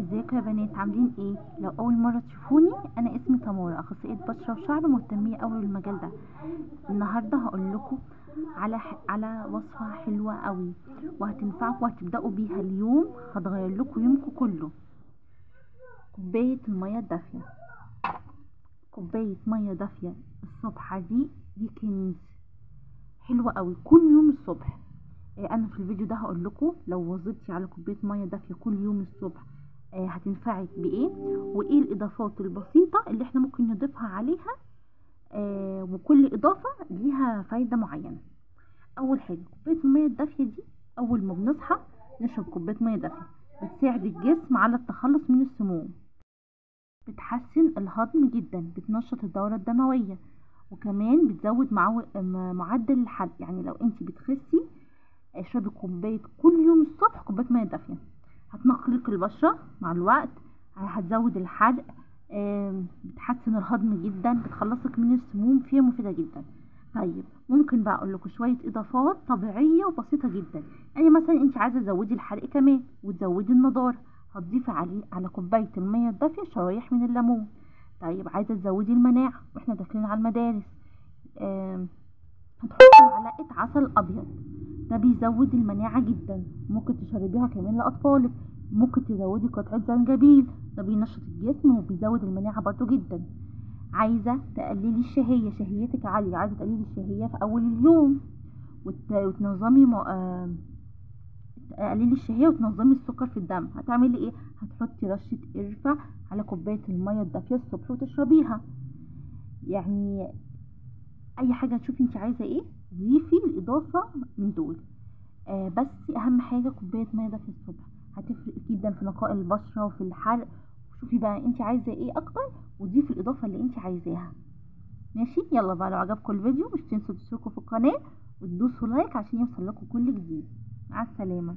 ازيكم يا بنات، عاملين ايه؟ لو اول مره تشوفوني، انا اسمي تمارا، اخصائيه بشره وشعر، مهتميه قوي بالمجال ده. النهارده هقول لكم على وصفه حلوه قوي وهتنفعكم وهتبداوا بيها اليوم، هتغير لكم يومكم كله. كوبايه الميه الدافيه، كوبايه ميه دافيه الصبح، دي كنز حلوه قوي كل يوم الصبح. انا في الفيديو ده هقول لكم لو واظبتي على كوبايه ميه دافيه كل يوم الصبح هتنفعك بايه، وايه الاضافات البسيطه اللي احنا ممكن نضيفها عليها، وكل اضافه ليها فايده معينه. اول حاجه، كوبايه الميه الدافيه دي اول ما بنصحى نشرب كوبايه ميه دافيه، بتساعد الجسم على التخلص من السموم، بتحسن الهضم جدا، بتنشط الدوره الدمويه، وكمان بتزود معدل الحرق. يعني لو انت بتخسي اشربي كوبايه كل يوم الصبح، كوبايه ميه دافيه، هتنقي لك البشره مع الوقت، هتزود الحرق، بتحسن الهضم جدا، بتخلصك من السموم، فيها مفيده جدا. طيب ممكن بقى اقول لكم شويه اضافات طبيعيه وبسيطه جدا. يعني مثلا انت عايزه تزودي الحرق كمان وتزودي النضاره، هتضيفي على كوبايه الميه الدافيه شرايح من الليمون. طيب عايزه تزودي المناعه واحنا داخلين على المدارس، هتحطي معلقه عسل ابيض، ده بيزود المناعة جدا، ممكن تشربيها كمان لأطفالك. ممكن تزودي قطعة زنجبيل، ده بينشط الجسم وبيزود المناعة برضو جدا. عايزة تقللي الشهية، شهيتك عالية، عايزة تقللي الشهية في أول اليوم وتنظمي تقللي الشهية وتنظمي السكر في الدم، هتعملي ايه؟ هتحطي رشة قرفة على كوباية المية الدافية الصبح وتشربيها. يعني اي حاجة تشوفي انت عايزة ايه ضيفي الإضافة من دول. بس اهم حاجه كوبايه ميه دافيه الصبح، هتفرق جدا في نقاء البشره وفي الحرق. شوفي بقى انت عايزه ايه اكتر وضيفي الاضافه اللي انت عايزاها. ماشي، يلا بقى، لو عجبكم الفيديو مش تنسوا تشتركوا في القناه وتدوسوا لايك عشان يوصل لكم كل جديد. مع السلامه.